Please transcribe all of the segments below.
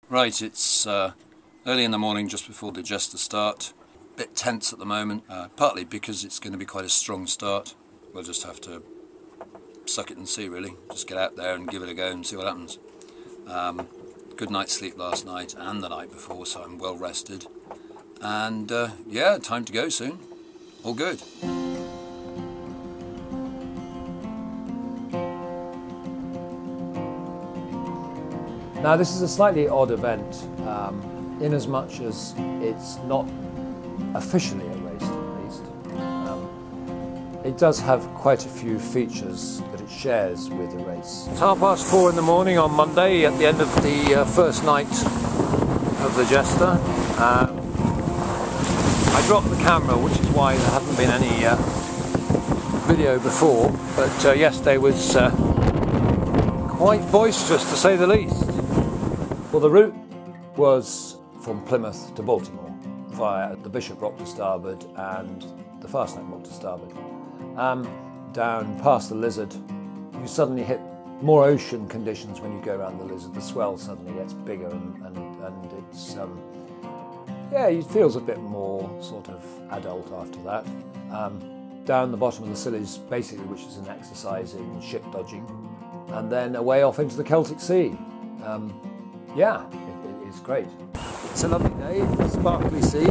Right, it's early in the morning just before the Jester start. Bit tense at the moment, partly because it's going to be quite a strong start. We'll just have to suck it and see, really. Just get out there and give it a go and see what happens. Good night's sleep last night and the night before, so I'm well rested. And yeah, time to go soon. All good. Now this is a slightly odd event, in as much as it's not officially a race at least. It does have quite a few features that it shares with the race. It's 4:30 in the morning on Monday at the end of the first night of the Jester. I dropped the camera, which is why there hasn't been any video before, but yesterday was quite boisterous to say the least. Well, the route was from Plymouth to Baltimore via the Bishop Rock to starboard and the Fastnet Rock to starboard. Down past the Lizard, you suddenly hit more ocean conditions when you go around the Lizard. The swell suddenly gets bigger and it's, yeah, it feels a bit more sort of adult after that. Down the bottom of the Scillies, basically, which is an exercise in ship dodging, and then away off into the Celtic Sea. Yeah, it's great. It's a lovely day, sparkly sea.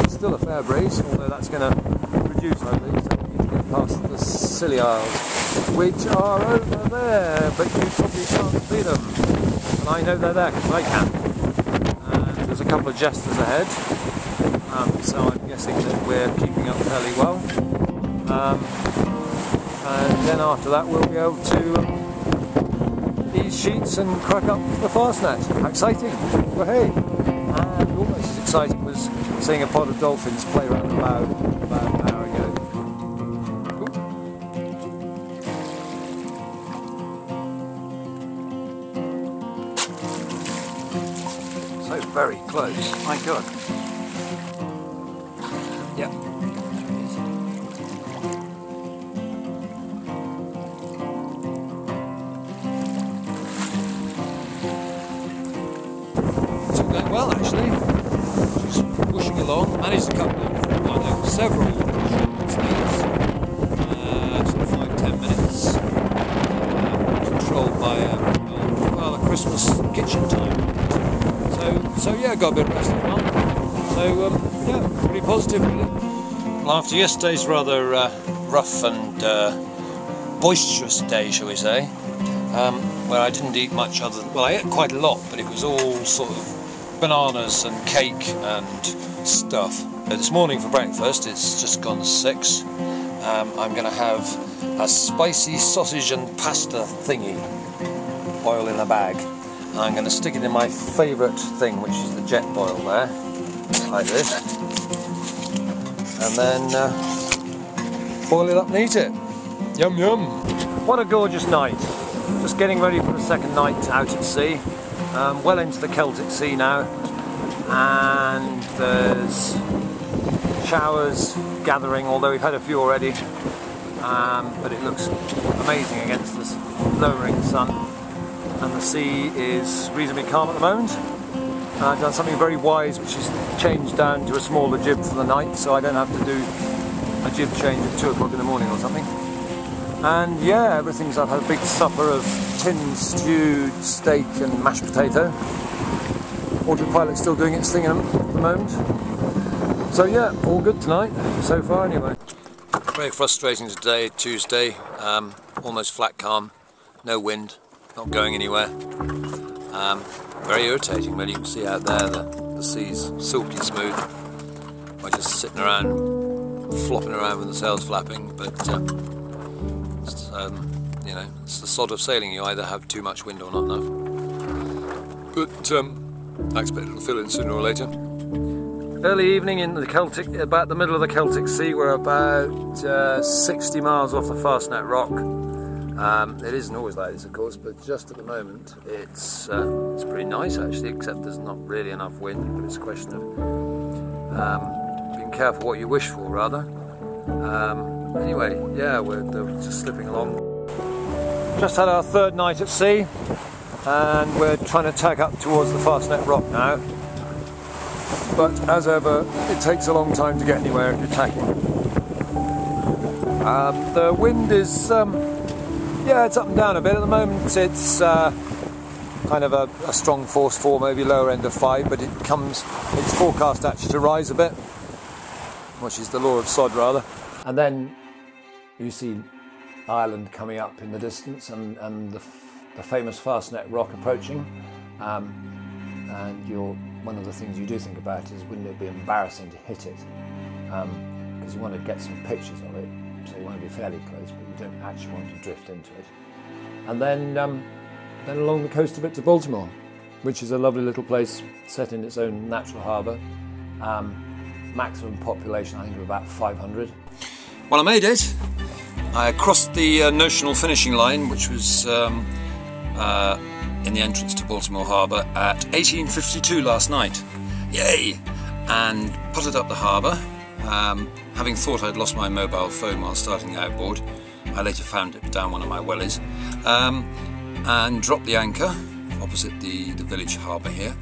It's still a fair breeze, although that's going to reduce slowly, so you can get past the Scilly Isles, which are over there, but you probably can't see them. And I know they're there because I can. And there's a couple of Jesters ahead, so I'm guessing that we're keeping up fairly well. And then after that we'll be able to ease sheets and crack up the Fastnet. How exciting! Well, hey! And almost as exciting was seeing a pod of dolphins play around the bow about an hour ago. So very close, my God. Yep. Well, actually, just pushing along. Managed a couple of, several speeds, sort of 5-10 minutes, controlled by a Christmas kitchen time. So yeah, got a bit of rest as well. So yeah, pretty positive. Really. Well, after yesterday's rather rough and boisterous day, shall we say, where I didn't eat much other than, well, I ate quite a lot, but it was all sort of bananas and cake and stuff. This morning for breakfast, it's just gone 6. I'm going to have a spicy sausage and pasta thingy, boil in a bag. And I'm going to stick it in my favourite thing, which is the jet boil there, like this. And then boil it up and eat it. Yum yum! What a gorgeous night. Just getting ready for the second night out at sea. Well into the Celtic Sea now, and there's showers gathering, although we've had a few already, but it looks amazing against this lowering sun, and the sea is reasonably calm at the moment. I've done something very wise, which is changed down to a smaller jib for the night, so I don't have to do a jib change at 2 o'clock in the morning or something. And yeah, I've had a big supper of tin stewed steak and mashed potato. Autopilot's still doing its thing at the moment. So yeah, all good tonight, so far anyway. Very frustrating today, Tuesday, almost flat calm, no wind, not going anywhere. Very irritating, really. You can see out there the sea's silky smooth. By just sitting around, flopping around with the sails flapping, but you know, it's the sort of sailing, you either have too much wind or not enough. But I expect it'll fill in sooner or later. Early evening in the Celtic, about the middle of the Celtic Sea. We're about 60 miles off the Fastnet Rock. It isn't always like this, of course, but just at the moment it's pretty nice actually, except there's not really enough wind, but it's a question of being careful what you wish for, rather. Anyway, yeah, we're just slipping along. Just had our third night at sea. and we're trying to tack up towards the Fastnet Rock now. But as ever, it takes a long time to get anywhere if you're tacking. The wind is, yeah, it's up and down a bit. At the moment it's kind of a strong force 4, maybe lower end of 5, but it's forecast actually to rise a bit, which is the law of sod rather. And then you see Ireland coming up in the distance, and the famous Fastnet Rock approaching. And one of the things you do think about is, wouldn't it be embarrassing to hit it? Because you want to get some pictures of it, so you want to be fairly close, but you don't actually want to drift into it. And then along the coast a bit to Baltimore, which is a lovely little place set in its own natural harbour. Maximum population, I think, of about 500. Well, I made it. I crossed the notional finishing line, which was in the entrance to Baltimore Harbour at 18:52 last night. Yay! And putted up the harbour. Having thought I'd lost my mobile phone while starting the outboard, I later found it down one of my wellies, and dropped the anchor opposite the village harbour here,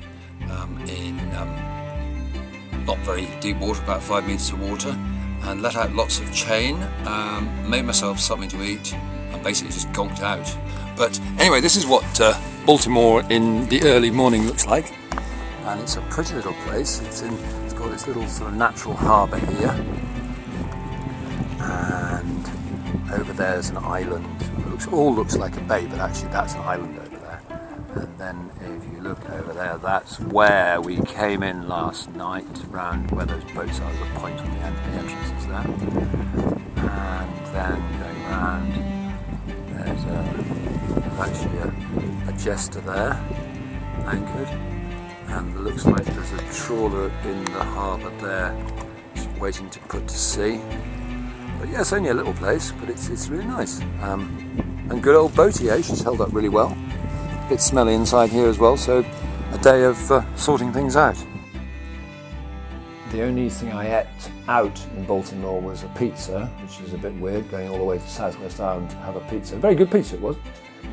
in not very deep water, about 5 metres of water, and let out lots of chain, made myself something to eat, and basically just gonked out. But anyway, this is what Baltimore in the early morning looks like, and it's a pretty little place. It's got this little sort of natural harbour here, and over there's an island. It all looks like a bay, but actually that's an island over there. And then if you look over there, that's where we came in last night, round where those boats are. There's a point on the end of the entrances there. And then going round, there's actually a Jester there, anchored. And it looks like there's a trawler in the harbour there, just waiting to put to sea. But yeah, it's only a little place, but it's really nice. And good old boaty, eh? She's held up really well. A bit smelly inside here as well, so a day of sorting things out. The only thing I ate out in Baltimore was a pizza, which is a bit weird, going all the way to Southwest Ireland to have a pizza. Very good pizza it was.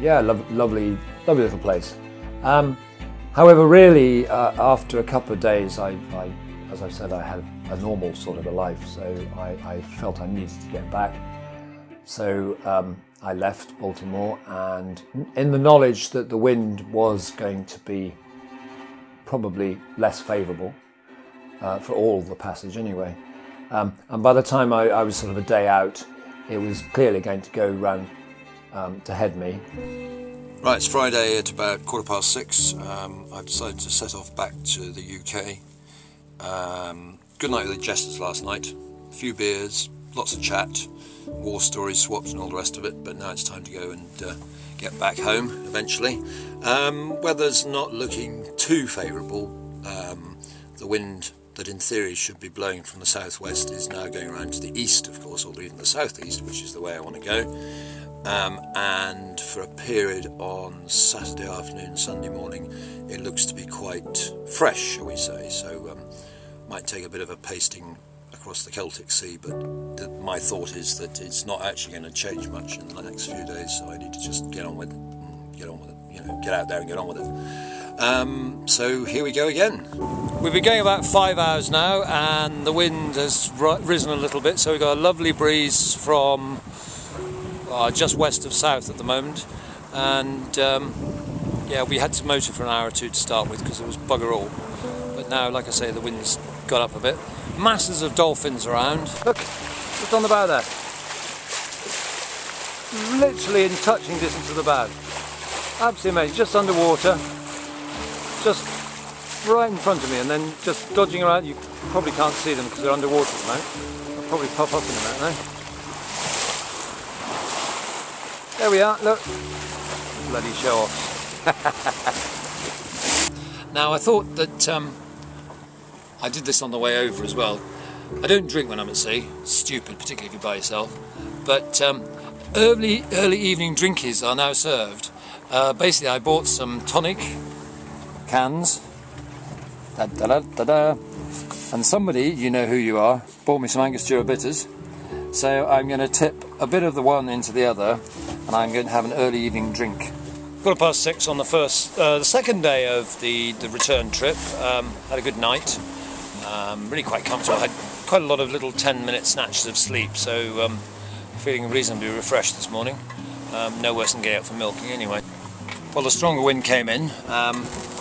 Yeah, lovely little place. However, really, after a couple of days, as I said, I had a normal sort of a life, so I felt I needed to get back. So I left Baltimore, and in the knowledge that the wind was going to be probably less favourable for all the passage anyway. And by the time I was sort of a day out, it was clearly going to go round to head me. Right, it's Friday at about 6:15. I've decided to set off back to the UK. Good night with the Jesters last night. A few beers, lots of chat, war stories swapped and all the rest of it, but now it's time to go and get back home eventually. Weather's not looking too favourable. The wind that in theory should be blowing from the southwest is now going around to the east, of course, or even the southeast, which is the way I want to go. And for a period on Saturday afternoon, Sunday morning, it looks to be quite fresh, shall we say, so might take a bit of a pasting across the Celtic Sea, but my thought is that it's not actually going to change much in the next few days, so I need to just get on with it, you know, get out there and get on with it. So here we go again. We've been going about 5 hours now, and the wind has risen a little bit, so we've got a lovely breeze from just west of south at the moment, and yeah, we had to motor for an hour or two to start with because it was bugger all, but now, like I say, the wind's got up a bit. Masses of dolphins around. Look, just on the bow there, literally in touching distance of the bow. Absolutely amazing, just underwater, just right in front of me, and then just dodging around. You probably can't see them because they're underwater at the moment. They'll probably pop up in a minute now. There we are, look. Bloody show off. Now I thought that I did this on the way over as well. I don't drink when I'm at sea, it's stupid, particularly if you're by yourself. But early evening drinkies are now served. Basically I bought some tonic cans. And somebody, you know who you are, bought me some Angostura bitters. So I'm going to tip a bit of the one into the other, and I'm going to have an early evening drink 6:15 on the second day of the return trip. Had a good night. Really quite comfortable. Had quite a lot of little 10-minute snatches of sleep, so feeling reasonably refreshed this morning. No worse than getting out for milking anyway. Well, the stronger wind came in.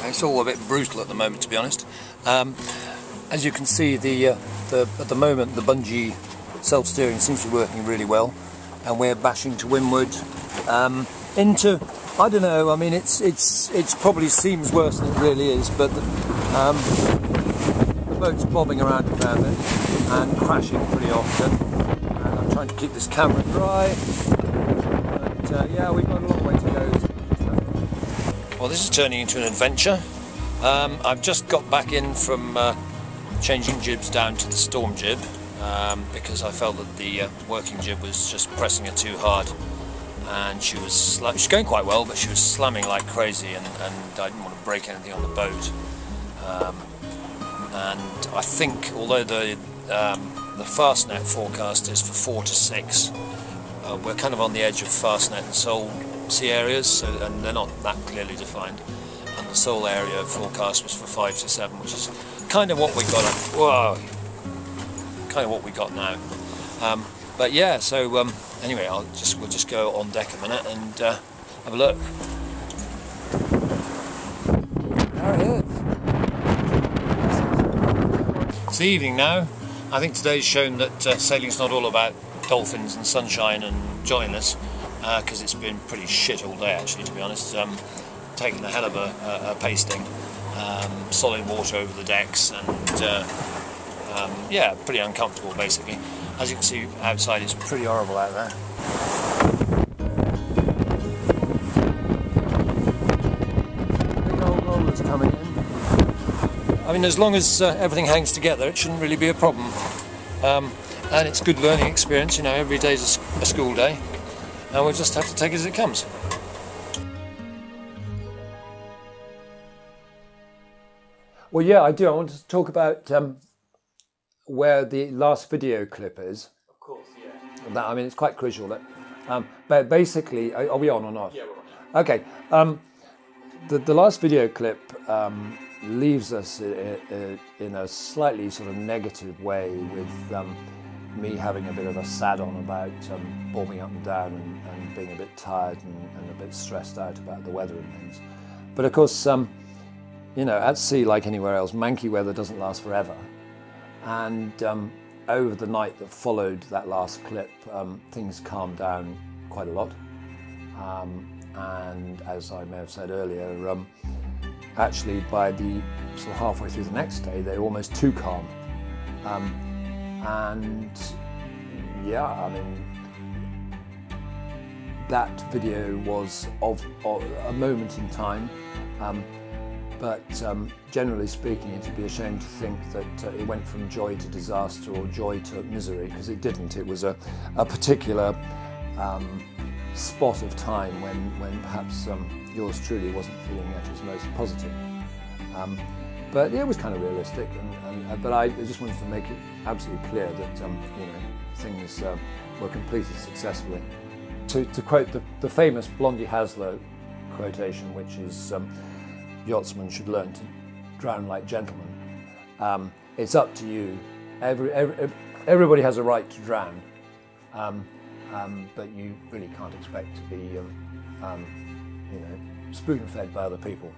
It's all a bit brutal at the moment, to be honest. As you can see, at the moment the bungee self-steering seems to be working really well, and we're bashing to windward into, I don't know, I mean it's probably seems worse than it really is, but the boat's bobbing around a fair bit and crashing pretty often, and I'm trying to keep this camera dry, but yeah, we've got a long way to go. Well, this is turning into an adventure. I've just got back in from changing jibs down to the storm jib, because I felt that the working jib was just pressing her too hard, and she's going quite well, but she was slamming like crazy, and I didn't want to break anything on the boat. And I think, although the Fastnet forecast is for 4 to 6, we're kind of on the edge of Fastnet and Seoul sea areas, and they're not that clearly defined. And the Seoul area forecast was for 5 to 7, which is kind of what we got. Kind of what we got now. But yeah, so anyway, we'll just go on deck a minute and have a look. There it is. It's the evening now. I think today's shown that sailing's not all about dolphins and sunshine and jolliness, because it's been pretty shit all day, actually, to be honest. Taking a hell of a pasting, solid water over the decks, and yeah, pretty uncomfortable basically. As you can see outside, it's pretty horrible out there. Big old rollers coming in. I mean, as long as everything hangs together, it shouldn't really be a problem. And it's a good learning experience, you know, every day's a school day, and we'll just have to take it as it comes. Well, yeah, I do. I wanted to talk about where the last video clip is. Of course, yeah. That, I mean, it's quite crucial. That, but basically, are we on or not? Yeah, we're on. Okay. The last video clip leaves us in a slightly sort of negative way, with me having a bit of a sad on about bobbing up and down and being a bit tired and a bit stressed out about the weather and things. But of course, you know, at sea, like anywhere else, manky weather doesn't last forever. And over the night that followed that last clip, things calmed down quite a lot. And as I may have said earlier, actually by the sort of halfway through the next day, they were almost too calm. And yeah, I mean, that video was of a moment in time. But generally speaking, it'd be a shame to think that it went from joy to disaster or joy to misery, because it didn't. It was a particular spot of time when perhaps yours truly wasn't feeling at its most positive. But yeah, it was kind of realistic, but I just wanted to make it absolutely clear that you know, things were completed successfully. To quote the famous Blondie Haslow quotation, which is, yachtsmen should learn to drown like gentlemen. It's up to you. Everybody has a right to drown, but you really can't expect to be, you know, spoon-fed by other people.